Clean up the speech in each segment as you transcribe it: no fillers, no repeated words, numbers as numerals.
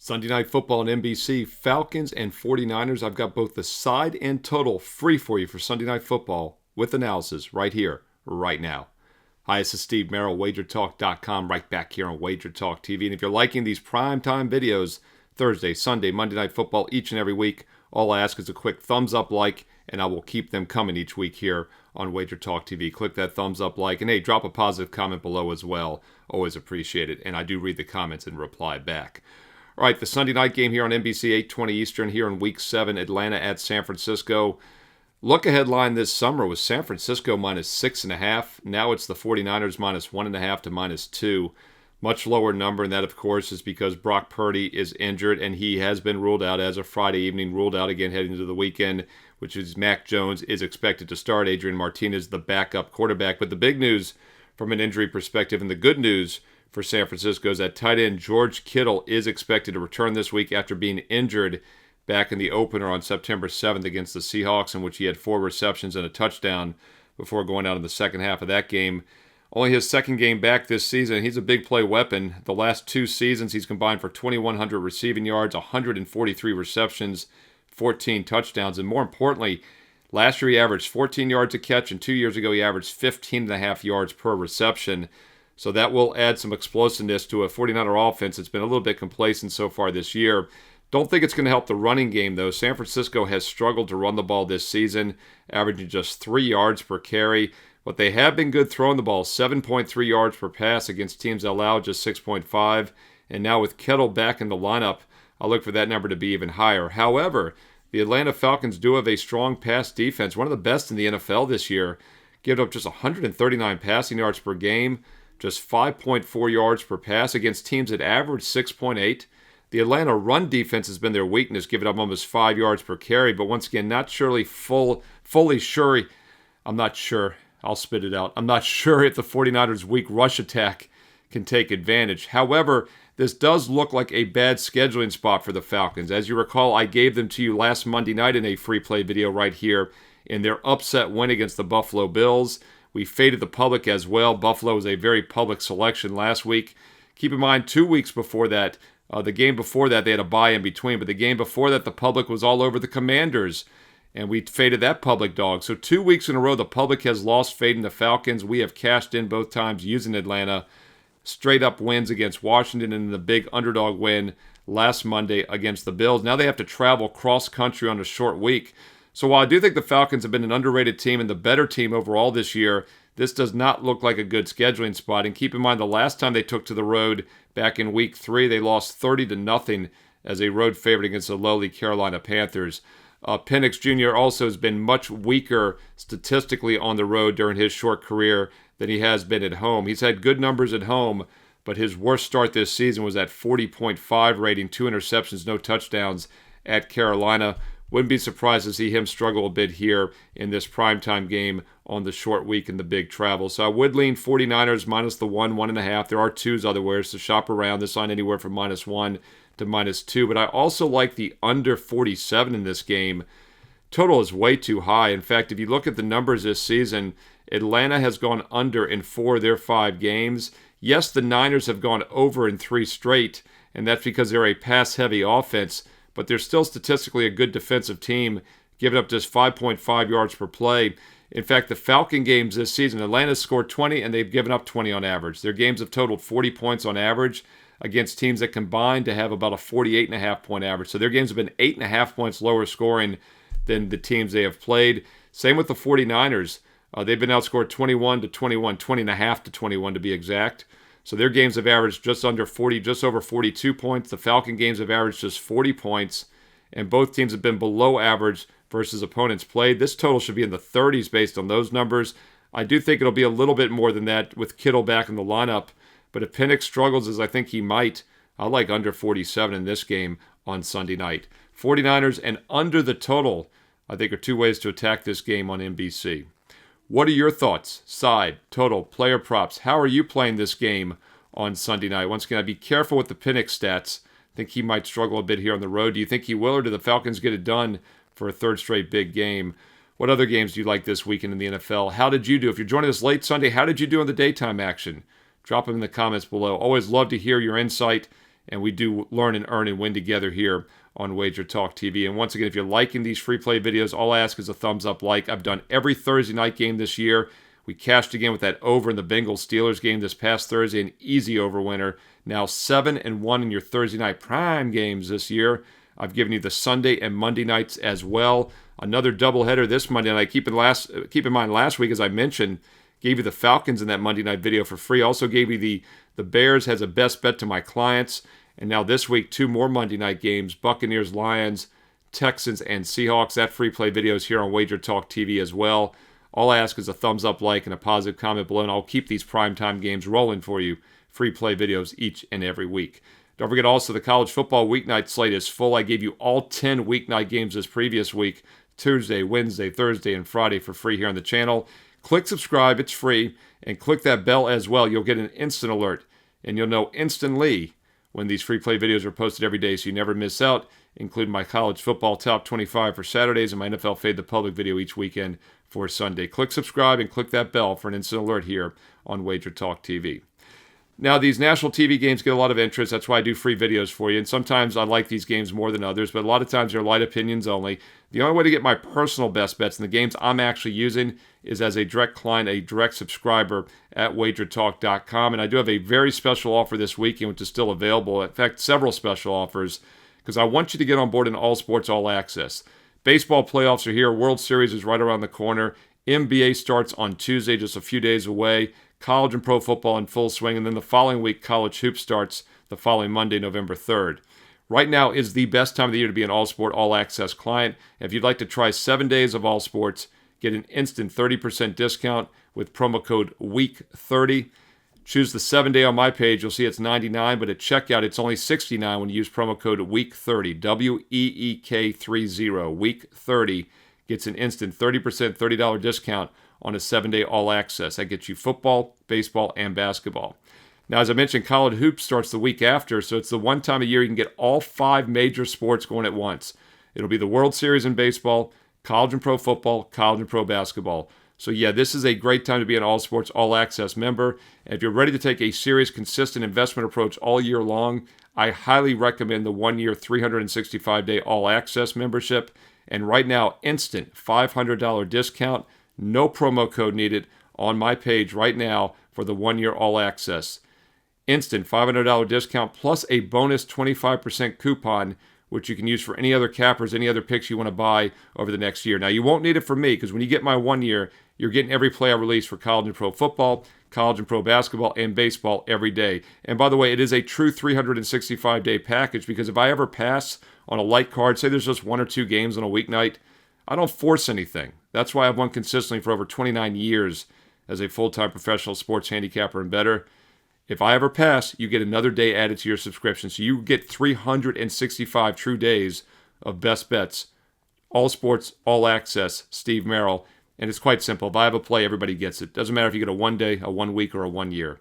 Sunday Night Football on NBC, Falcons and 49ers. I've got both the side and total free for you for Sunday Night Football with analysis right here, right now. Hi, this is Steve Merrill, WagerTalk.com, right back here on WagerTalk TV. And if you're liking these primetime videos, Thursday, Sunday, Monday Night Football each and every week, all I ask is a quick thumbs up like, and I will keep them coming each week here on WagerTalk TV. Click that thumbs up like, and hey, drop a positive comment below as well. Always appreciate it, and I do read the comments and reply back. All right, the Sunday night game here on NBC, 8:20 Eastern here in Week 7, Atlanta at San Francisco. Look-ahead line this summer was San Francisco minus 6.5. Now it's the 49ers minus 1.5 to minus 2. Much lower number, and that, of course, is because Brock Purdy is injured, and he has been ruled out as of Friday evening, ruled out again heading into the weekend, which is Mac Jones is expected to start. Adrian Martinez, the backup quarterback. But the big news from an injury perspective, and the good news for San Francisco, is that tight end George Kittle is expected to return this week after being injured back in the opener on September 7th against the Seahawks, in which he had 4 receptions and a touchdown before going out in the second half of that game. Only his second game back this season. He's a big play weapon. The last 2 seasons, he's combined for 2,100 receiving yards, 143 receptions, 14 touchdowns, and more importantly, last year he averaged 14 yards a catch, and 2 years ago he averaged 15.5 yards per reception. So that will add some explosiveness to a 49er offense. It's been a little bit complacent so far this year. Don't think it's going to help the running game, though. San Francisco has struggled to run the ball this season, averaging just 3 yards per carry. But they have been good throwing the ball, 7.3 yards per pass against teams that allow just 6.5. And now with Kittle back in the lineup, I'll look for that number to be even higher. However, the Atlanta Falcons do have a strong pass defense, one of the best in the NFL this year. Giving up just 139 passing yards per game, just 5.4 yards per pass against teams that average 6.8. The Atlanta run defense has been their weakness, giving up almost 5 yards per carry. But once again, not surely fully sure. I'm not sure. I'll spit it out. I'm not sure if the 49ers' weak rush attack can take advantage. However, this does look like a bad scheduling spot for the Falcons. As you recall, I gave them to you last Monday night in a free play video right here in their upset win against the Buffalo Bills. We faded the public as well. Buffalo was a very public selection last week. Keep in mind, 2 weeks before that, the game before that, they had a bye in between. But the game before that, the public was all over the Commanders, and we faded that public dog. So 2 weeks in a row, the public has lost fading the Falcons. We have cashed in both times using Atlanta. Straight up wins against Washington and the big underdog win last Monday against the Bills. Now they have to travel cross country on a short week. So while I do think the Falcons have been an underrated team and the better team overall this year, this does not look like a good scheduling spot. And keep in mind, the last time they took to the road back in Week 3, they lost 30-0 as a road favorite against the lowly Carolina Panthers. Penix Jr. also has been much weaker statistically on the road during his short career than he has been at home. He's had good numbers at home, but his worst start this season was at 40.5 rating, 2 interceptions, no touchdowns at Carolina. Wouldn't be surprised to see him struggle a bit here in this primetime game on the short week and the big travel. So I would lean 49ers minus the 1.5. There are 2s otherwhere, so shop around. This line anywhere from -1 to -2. But I also like the under 47 in this game. Total is way too high. In fact, if you look at the numbers this season, Atlanta has gone under in 4 of their 5 games. Yes, the Niners have gone over in 3 straight, and that's because they're a pass-heavy offense. But they're still statistically a good defensive team, giving up just 5.5 yards per play. In fact, the Falcon games this season, Atlanta's scored 20, and they've given up 20 on average. Their games have totaled 40 points on average against teams that combine to have about a 48.5-point average. So their games have been 8.5 points lower scoring than the teams they have played. Same with the 49ers. They've been outscored 21-21, 20.5-21 to be exact. So their games have averaged just under 40, just over 42 points. The Falcon games have averaged just 40 points, and both teams have been below average versus opponents played. This total should be in the 30s based on those numbers. I do think it'll be a little bit more than that with Kittle back in the lineup, but if Penix struggles, as I think he might, I like under 47 in this game on Sunday night. 49ers and under the total, I think, are 2 ways to attack this game on NBC. What are your thoughts? Side, total, player props. How are you playing this game on Sunday night? Once again, I'd be careful with the Penix stats. I think he might struggle a bit here on the road. Do you think he will, or do the Falcons get it done for a 3rd straight big game? What other games do you like this weekend in the NFL? How did you do? If you're joining us late Sunday, how did you do in the daytime action? Drop them in the comments below. Always love to hear your insight and we do learn and earn and win together here on WagerTalk TV. And once again, if you're liking these free play videos, all I ask is a thumbs up like. I've done every Thursday night game this year. We cashed again with that over in the Bengals-Steelers game this past Thursday, an easy over winner. Now 7-1 in your Thursday night prime games this year. I've given you the Sunday and Monday nights as well. Another doubleheader this Monday night. Keep in mind, last week, as I mentioned, gave you the Falcons in that Monday night video for free. Also gave you the Bears as a best bet to my clients. And now this week, 2 more Monday night games, Buccaneers, Lions, Texans, and Seahawks. That free play video is here on WagerTalk TV as well. All I ask is a thumbs up, like, and a positive comment below, and I'll keep these primetime games rolling for you. Free play videos each and every week. Don't forget also the college football weeknight slate is full. I gave you all 10 weeknight games this previous week, Tuesday, Wednesday, Thursday, and Friday for free here on the channel. Click subscribe, it's free, and click that bell as well. You'll get an instant alert, and you'll know instantly when these free play videos are posted every day so you never miss out, including my college football top 25 for Saturdays and my NFL Fade the Public video each weekend for Sunday. Click subscribe and click that bell for an instant alert here on WagerTalk TV. Now, these national TV games get a lot of interest. That's why I do free videos for you. And sometimes I like these games more than others, but a lot of times they're light opinions only. The only way to get my personal best bets in the games I'm actually using is as a direct client, a direct subscriber at WagerTalk.com. And I do have a very special offer this weekend, which is still available. In fact, several special offers, because I want you to get on board in All Sports All Access. Baseball playoffs are here. World Series is right around the corner. NBA starts on Tuesday, just a few days away. College and pro football in full swing. And then the following week, college hoops starts the following Monday, November 3rd. Right now is the best time of the year to be an All Sport All Access client. If you'd like to try 7 days of All Sports, get an instant 30% discount with promo code WEEK30. Choose the 7-day on my page. You'll see it's $99, but at checkout, it's only $69 when you use promo code WEEK30, WEEK30. WEEK30 gets an instant 30% $30 discount on a 7-day all access. That gets you football, baseball, and basketball. Now, as I mentioned, college hoops starts the week after, so it's the one time a year you can get all 5 major sports going at once. It'll be the World Series in baseball, college and pro football, college and pro basketball. So yeah, this is a great time to be an All Sports All Access member. And if you're ready to take a serious, consistent investment approach all year long, I highly recommend the 1-year, 365-day All Access membership. And right now, instant $500 discount, no promo code needed on my page right now for the 1-year All Access. Instant $500 discount plus a bonus 25% coupon, which you can use for any other cappers, any other picks you want to buy over the next year. Now, you won't need it from me because when you get my 1 year, you're getting every play I release for college and pro football, college and pro basketball, and baseball every day. And by the way, it is a true 365-day package because if I ever pass on a light card, say there's just 1 or 2 games on a weeknight, I don't force anything. That's why I've won consistently for over 29 years as a full-time professional sports handicapper and bettor. If I ever pass, you get another day added to your subscription. So you get 365 true days of best bets, all sports, all access, Steve Merrill. And it's quite simple. If I have a play, everybody gets it. Doesn't matter if you get a 1 day, a 1 week, or a 1 year.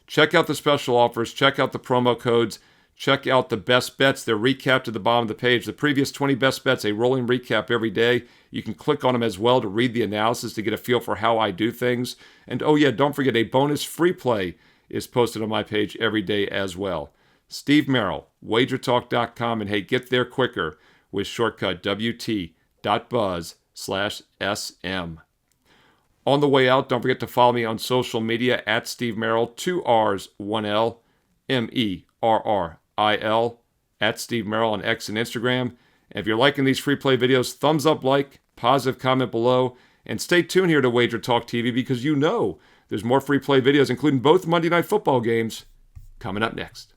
Check out the special offers. Check out the promo codes. Check out the best bets. They're recapped at the bottom of the page. The previous 20 best bets, a rolling recap every day. You can click on them as well to read the analysis to get a feel for how I do things. And oh yeah, don't forget a bonus free play is posted on my page every day as well. Steve Merrill, WagerTalk.com, and hey, get there quicker with shortcut WT.buzz/SM. On the way out, don't forget to follow me on social media at Steve Merrill, 2 R's, 1 L, MERRIL, at Steve Merrill on X and Instagram. And if you're liking these free play videos, thumbs up, like, positive comment below, and stay tuned here to WagerTalk TV because you know there's more free play videos, including both Monday Night Football games, coming up next.